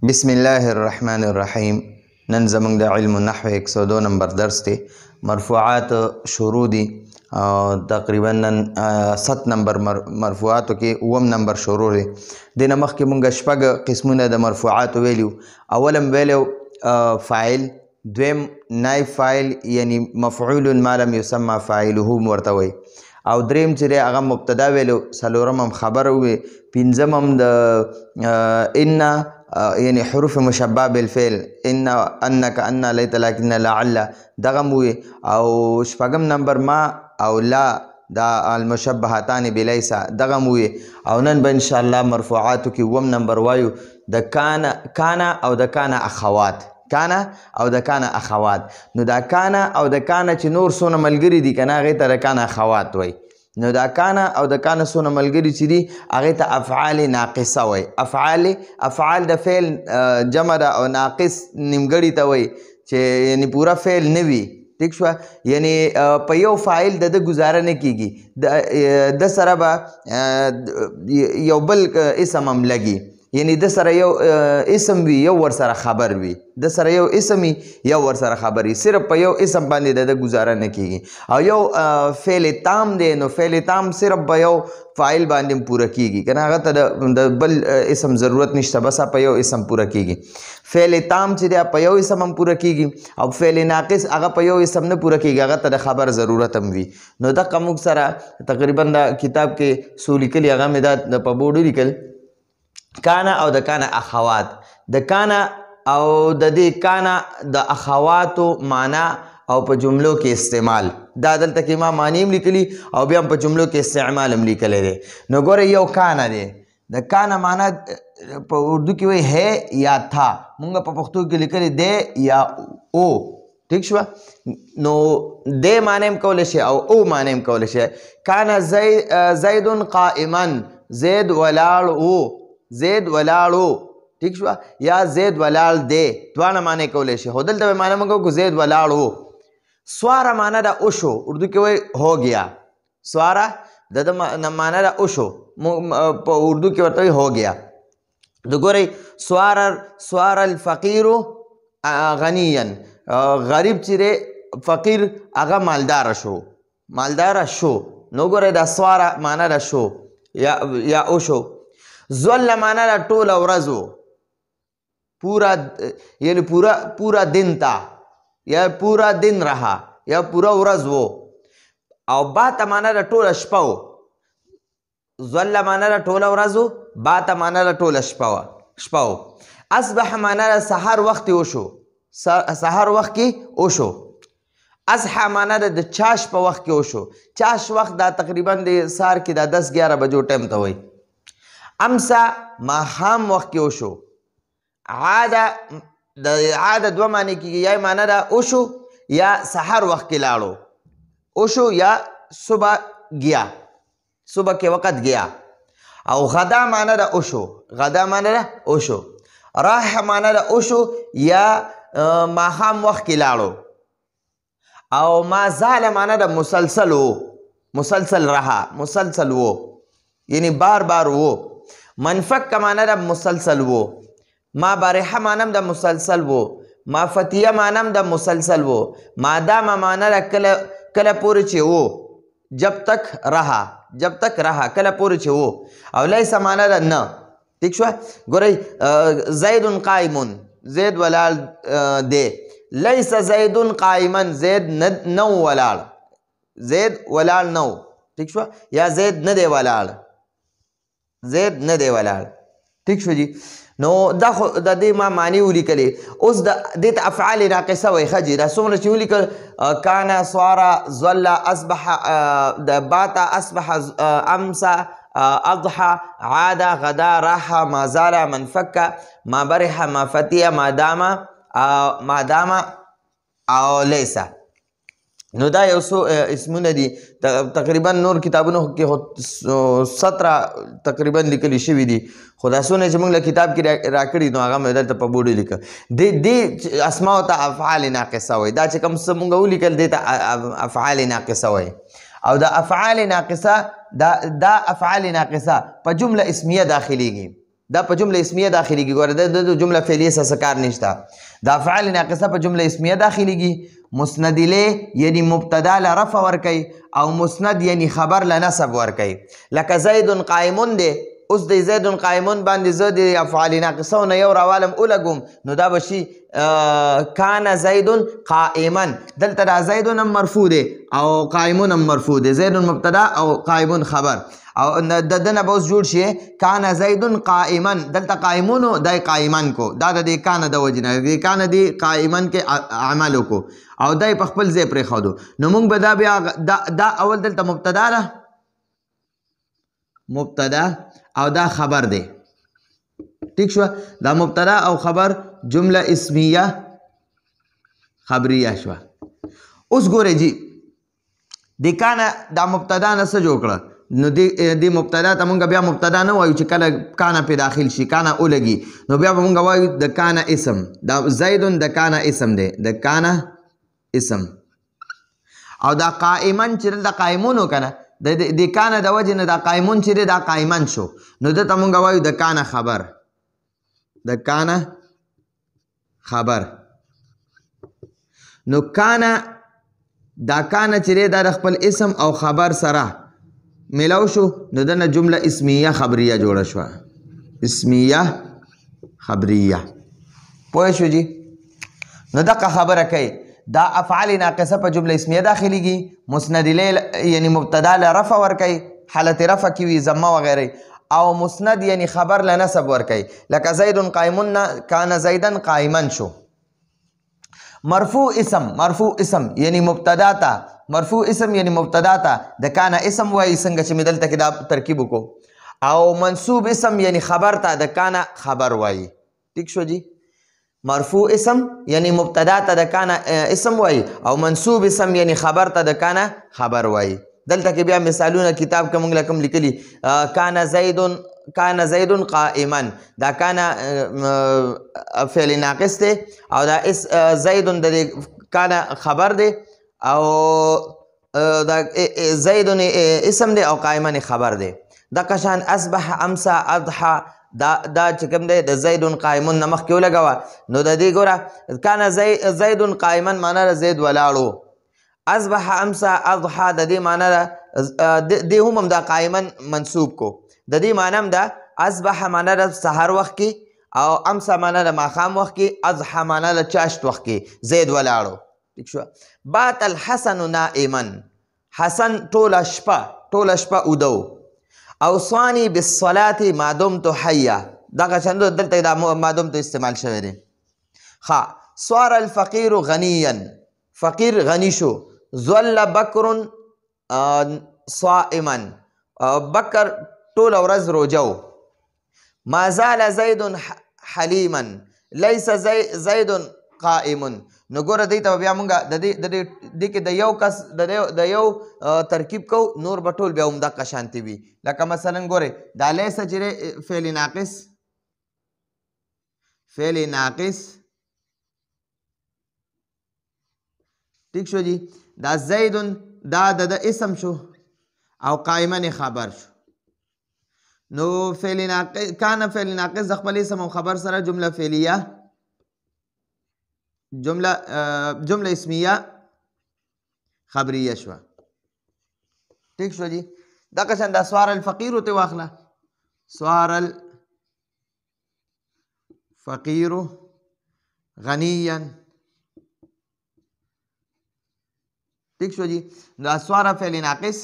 بسم الله الرحمن الرحیم. نن زمونږ د علم النحو 102 نمبر درس دی. مرفوعات شروع دي او تقریبا نن 7 نمبر مرفوعاتو کې اوم نمبر شروع دی. دینه مخکې مونږ شپږ قسمونه د مرفوعات ویلو. اولم ویلو فاعل، دویم نائب فاعل یعنی مفعول ما لم يسمى فاعله ورته وي، او دریم چې هغه مبتدا ویلو، څلورم هم خبر وي، پنځم هم د ان یعنی حروف مشبه بالفعل ان انک ان لیت لکن لعل دغه وي، او شپږم نمبر ما او لا دا المشبهتان بلیس دغه وي. او نن به ان شاء الله مرفوعاتو کې اوم نمبر وایو د کان او د کان اخوات. کانا او د کانا اخوات. نو دا کانا او د کانا چې نور څونه ملګري دي کنه هغې ته د کانا اخوات وایي. نو دا کانا او د کانا څونه ملګري چې دي هغې ته افعال ناقصه وایي. افعال د فعل جمع ده او ناقص نیمګړي ته وایي چې یعنی پوره فعل نه وي. ٹھیک شوه؟ یعنی په یو فاعل د ګزاره نه کیږي، د سره به یو بل اسم هم لګي، یعنی د سره یو اسم وي یو ور سره خبر وي، د سره یو اسم وي یو ور سره خبر وي، صرف په یو اسم باندې د گزاره نه کیږي. او یو فعل تام دی، نو فعل تام صرف په یو فاعل باندې پوره کیږي کنه، هغه ته د بل اسم ضرورت نشته، بس په یو اسم پوره کیږي. فعل تام چې دی په یو اسم هم پوره کیږي، او فعل ناقص هغه په یو اسم نه پوره کیږي، هغه ته د خبر ضرورت هم وي. نو دغه موږ سره تقریبا د کتاب کې څو لیکلي هغه مې دا په بورډ لیکل. کانا او د کانا اخوات، د کانا او د دې کانا د اخواتو معنا او په جملو کې استعمال، دا دلته کې ما معنی هم لیکلي او بیا په جملو کې استعمال هم لیکلی دی. نو ګوره یو کانا دی، د کانا معنا په اردو کې وایي ہے یا تھا، مونږ په پښتو کې لیکلی دی یا او. ٹھیک شوه؟ نو دی معنی هم کولی شي او او معنی هم کولی شي. کانا زید قائما، زید ولاړ و، زید ولاړو. ٹھیک شوه؟ یا زید ولاړ دی، دواړه معنی کولی شي. خو دلته به معنی موږ وکړو زید ولاړ و. سواره معنی ده اوشو، اردو کې وایي هو گیا. سواره د ده معنی ده اوشو، په اردو کې ورته وایي هو گیا. د ګورئ سوار الفقیر غنیا، غریب چې دی فقیر هغه مالداره شو، مالداره شو. نو ګورئ دا سواره معنی ده شو یا اوشو. زول معنی ده ټوله ورځ و، پورا یعنی پورا دن تا یا پورا دن رها یا پورا ورځ و. او باته معنی ده ټوله شپه و. زول معنی ده ټوله ورځ و، باته معنی ده ټوله شپه و. اصبح معنی ده سحر وخت وشو، سحر وخت کې وشو. اصحا معنی ده د چاش په وخت کې وشو. چاش وخت دا تقریبا د سهار کې دا 10-11 بجو ټایم ته وایي. امسا ماښام وخت کې وشو. عاده دوه معنی کېږي، یا معنی ده وشو یا سحر وخت کې لاړو، وشو یا صبح گیا، صبح کې وقت گیا. او غدا معنی ده وشو، غدا معنی ده وشو. راح معنی ده وشو یا ماښام وخت کې لاړو. او ما زال معنی ده مسلسل و، مسلسل رها، مسلسل و یعنی بار بار و. منفک معنی ده مسلسل و. ما بارحه معنی ده مسلسل و. ما فتیه معنی ده مسلسل و. ما دام معنی ده کله پوری چې و، جب تک رها، جب تک رها کله پوری چې و. او لیس معنی ده نه. ٹھیک شوه؟ ګورئ زید قائمون، زید ولاړ دی. لیس زید قائما، زید نو ولاړ، زید ولاړ نو. ٹھیک شوه؟ یا زید نه دی ولاړ، زید نه دی ولاړ. ٹھیک شو جی؟ نو دا خو د دې ما معنی ولیکلې. اوس د دې ته افعال ناقصه وایي. ښه جي؟ دا څومره چې ولیکل کانا، سواره، ظله، اصبح، د باتا، اصبح، امسا، اضحى، عاد، غدا، راح، ما زال، منفك، ما برح، ما فتي، ما دام او لیس. نو دا یو څو اسمونه دي، تقریبا نور کتابونو کې 17 تقریبا لیکلي شوي دي، خو دا څونه چې موږ له کتاب کې راکړي نو هغه مې دلته په بورډ لیکه. دې اسماو ته افعال ناقصه وایي. دا چې کوم څه موږ ولیکل دې ته افعال ناقصه وایي. او دا افعال ناقصه دا افعال ناقصه په جمله اسمیه داخليږي. دا په جمله اسمیه داخليږي. ګوره د جمله فعلیه څه کار نشته. دا افعال ناقصه په جمله اسمیه داخليږي. مسند الیه یعنی مبتدا له رفع ورکوي او مسند یعنی خبر له نصب ورکوي. لکه زید قائمون دی، اوس د زید قائمون باندې زه د افعال ناقصه نه یو راوالم اولګم، نو دا به شي کان زید قائما. دلته دا زید مرفوع دی او قائمون مرفوع دی. زید مبتدا او قائمون خبر، او د دنه به اوس جوړ شي کان زید قائما. دلته قائمون دای قائمان کو، دا د کان د وجې نه د کان دی قائمن کې عمل وکړو او دای په خپل ځای پرېښودو. نو موږ به دا بیا دا اول دلته مبتدا ده، مبتدا او دا خبر دی. ٹھیک شو؟ دا مبتدا او خبر جمله اسمیه خبریه شو. اوس ګورئ جی د کانه دا مبتدا نه څه جوړ کړه، نو د مبتدا ته مونږ بیا مبتدا نه وایو چې کله کانه پې داخل شي کانه ولګي، نو بیا به مونږ وایو د کانه اسم. دا زیدون د کانه اسم دی، د کانه اسم. او دا قائمن چې دلته قائمون و که نه، د کانه د وجې نه دا قائمون چې دی دا قائمن شو، نو دلته مونږ وایو د کانه خبر، د کانه خبر. نو کانه دا کانه چې دی دا د خپل اسم او خبر سره ملاو شو، نو دنه جمله اسمیه خبریه جوړه شوه. اسمیه خبریه. پوه شو جی؟ نو دقه خبره کوي دا افعال ناقصه په جمله اسمیه داخليږي. مسند الیه یعنی مبتدا له رفع ورکوي، حالت رفع کې وي ضمه وغیره، او مسند یعنی خبر له نصب ورکوي. لکه زید قائمون کان زیدا قائما شو. مرفوع اسم، مرفوع اسم یعنی مبتدا ته، مرفوع اسم یعنی مبتدا ته د کان اسم وایي څنګه چې مې دلته کې دا ترکیب وکړو. او منصوب اسم یعنی خبر ته د کان خبر وایي. ٹھیک شو جی؟ مرفوع اسم یعنی مبتدا ته د کان اسم وایي او منصوب اسم یعنی خبر ته د کان خبر وایي. دلته کې بیا مثالونه کتاب کې موږ لکم لیکلي کان زید قائما. دا کان فعل ناقص دی او دا زید د کان خبر دی او دا زید اسم دی او قائما خبر دی. دا قشان اصبح امسا اضحى دا چې کوم دی د زید قائمون نه مخکې ولګوه، نو د دې ګوره کان زید قائما معنا ده زید ولاړو. اصبح امسا اضحى د دې معنا ده دې هم دا قائما منصوب کو. د دې معنا هم ده اصبح معنا ده سحر وخت کې او امسا معنا ده ماښام وخت کې، اضحى معنا ده چاشت وخت کې زید ولاړو. ٹھیک شو؟ بات الحسن نائما. حسن ټوله شپه اودو. اوصاني بالصلاة ما دمت حيا. دغه چندو دلته دا ما دمت استعمال شوی دی. ښه. صار الفقير غنيا. فقیر غنی شو. ظل بکر صائما. بکر ټوله ورځ روجو. ما زال زید حلیما. ليس زید قائم. نو ګوره دی ته بیا مونږ د دې کې د یو کس د یو ترکیب کو، نور به ټول بیا همدغه شانتې وي. لکه مثلا ګورئ دا لیسه چې دی فعل ناقص، فعل ناقص. ٹھیک شو جی؟ دا زیدن دا د اسم شو او قائمن خبر شو. نو فعل ناقص کان فعل ناقص د خپل اسم او خبر سره جمله فعلیه جمله اسمیه خبریه شوه. ٹھیک شو جی؟ دا قشن دا سوار الفقیر ته واخله. سوار الفقیر غنیا. ٹھیک شو جی؟ دا سوار فعل ناقص،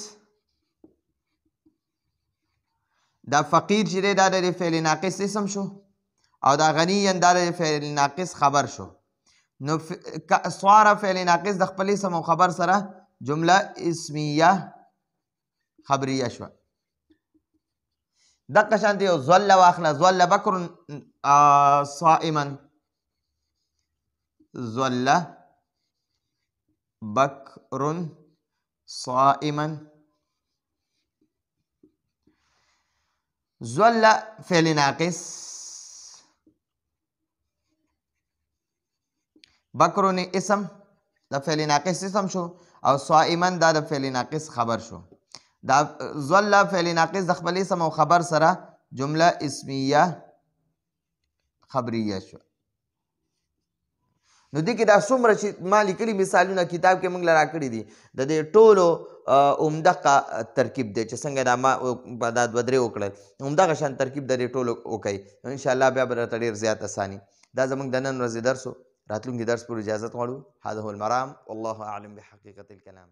دا فقیر چې دی دا د فعل ناقص اسم شو او دا غنیا دا د فعل ناقص خبر شو. نو سوار فعل ناقص د خپل اسم او خبر سره جمله اسمیه خبریه شوه. دقه شانتې یو ظل واخله. ظل بکر صائما. ظل بکر صائما. ظل فعل ناقص، بکرون اسم دا فعل ناقص اسم شو او صائما دا د فعل ناقص خبر شو. دا ظل فعل ناقص د خپل اسم او خبر سره جمله اسمیه خبریه شوه. نو دې کې دا څومره چې ما لیکلي مثالونه کتاب کې موږ له راکړي دي د دې ټولو عمدقه ترکیب دی چې څنګه دا ما دا دوه درې وکړل همدغه شان ترکیب د دې ټولو وکئ انشاءالله بیا به راته ډېر زیات اساني. دا زموږ د نن ورځې درس و. راتلونکي درس پورې اجازت غواړو. هذا هو المرام والله اعلم بحقیقة الکلام.